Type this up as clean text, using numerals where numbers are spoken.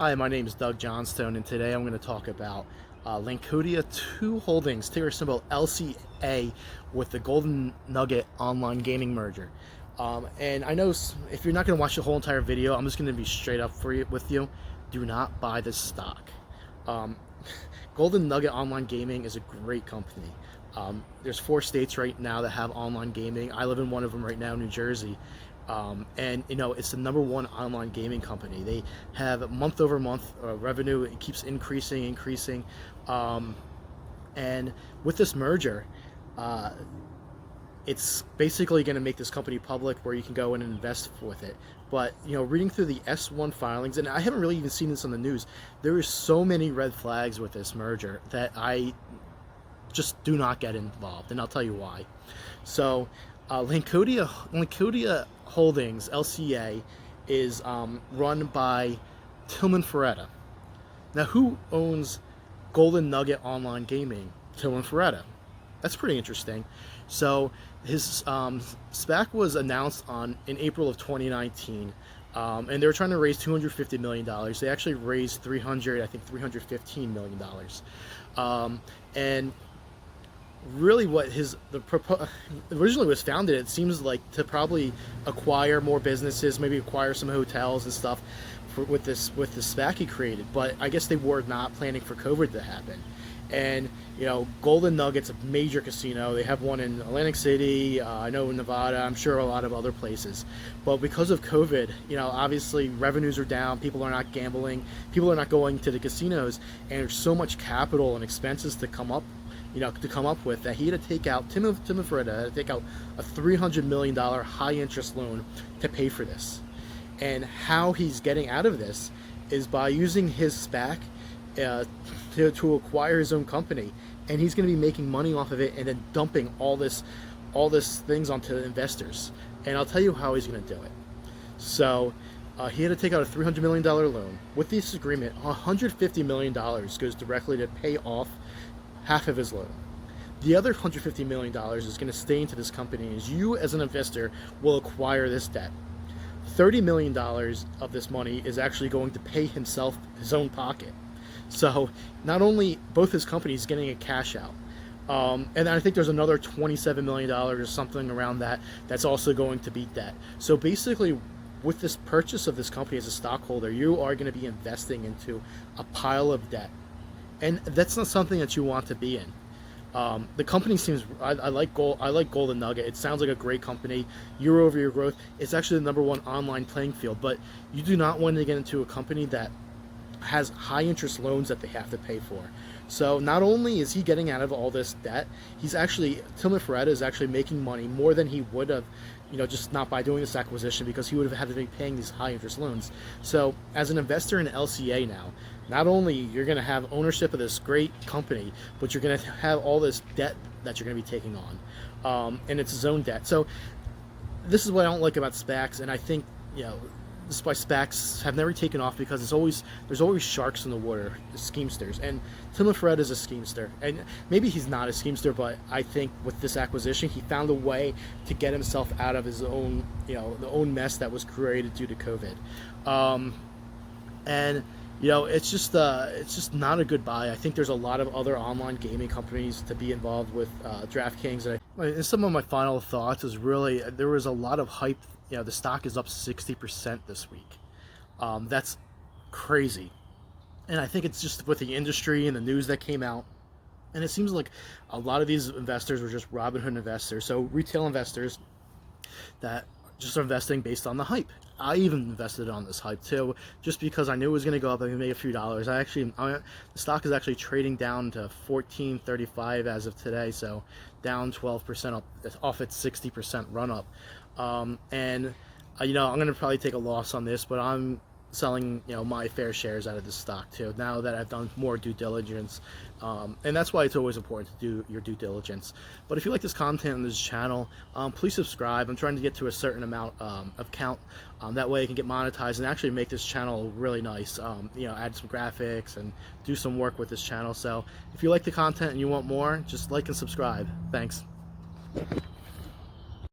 Hi, my name is Doug Johnstone, and today I'm going to talk about Lancadia 2 Holdings, ticker symbol LCA, with the Golden Nugget Online Gaming merger. And I know if you're not going to watch the whole entire video, I'm just going to be straight up with you. Do not buy this stock. Um, Golden Nugget Online Gaming is a great company. There's 4 states right now that have online gaming. I live in one of them right now, New Jersey. And it's the #1 online gaming company. They have month over month revenue. It keeps increasing. And with this merger, it's basically going to make this company public where you can go in and invest with it. But reading through the S1 filings, and I haven't really even seen this on the news, there is so many red flags with this merger that I just do not get involved, and I'll tell you why. So Lancadia Holdings, LCA, is run by Tillman Ferretta. Now, who owns Golden Nugget Online Gaming? Tillman Ferretta. That's pretty interesting. So his Spac was announced in April of 2019, and they were trying to raise $250 million. They actually raised $315 million. And really what originally was founded, it seems like, to probably acquire more businesses, maybe acquire some hotels and stuff with the SPAC he created. But I guess they were not planning for COVID to happen. And Golden Nugget's a major casino. They have one in Atlantic City, I know in Nevada, I'm sure a lot of other places. But because of COVID, obviously revenues are down, people are not gambling, people are not going to the casinos, and there's so much capital and expenses to come up with, that he had to take out, Tim Ferretta had to take out a $300 million high interest loan to pay for this. And how he's getting out of this is by using his SPAC to acquire his own company, and he's going to be making money off of it and then dumping all this things onto investors. And I'll tell you how he's going to do it. So he had to take out a $300 million loan. With this agreement, $150 million goes directly to pay off half of his loan. The other $150 million is going to stay into this company, as you as an investor will acquire this debt. $30 million of this money is actually going to pay himself his own pocket. So not only both his companies getting a cash out, and I think there's another $27 million or something around that's also going to be debt. So basically, with this purchase of this company as a stockholder, you are going to be investing into a pile of debt. And that's not something that you want to be in. The company seems, I like Golden Nugget. It sounds like a great company. Year-over-year growth. It's actually the #1 online playing field. But you do not want to get into a company that has high interest loans that they have to pay for. So not only is he getting out of all this debt, Tillman Ferretta is actually making money more than he would have, just not by doing this acquisition, because he would have had to be paying these high interest loans. So as an investor in LCA now, not only you're going to have ownership of this great company, but you're going to have all this debt that you're going to be taking on, and it's his own debt. So this is what I don't like about SPACs, and I think this is why SPACs have never taken off, because there's always sharks in the water, schemesters, and Tillman Ferretta is a schemester. And maybe he's not a schemester, but I think with this acquisition, he found a way to get himself out of his own, the own mess that was created due to COVID. It's just not a good buy. I think there's a lot of other online gaming companies to be involved with, DraftKings. And some of my final thoughts is really, there was a lot of hype. The stock is up 60% this week. That's crazy. And I think it's just with the industry and the news that came out. And it seems like a lot of these investors were just Robinhood investors. So retail investors that just are investing based on the hype. I even invested on this hype too, just because I knew it was going to go up and make a few dollars. The stock is actually trading down to $14.35 as of today, so down 12% up off its 60% run up. I'm going to probably take a loss on this, but I'm selling my fair shares out of this stock too, now that I've done more due diligence, and that's why it's always important to do your due diligence. But if you like this content on this channel, please subscribe. I'm trying to get to a certain amount of count, that way I can get monetized and actually make this channel really nice, add some graphics and do some work with this channel. So if you like the content and you want more, just like and subscribe. Thanks.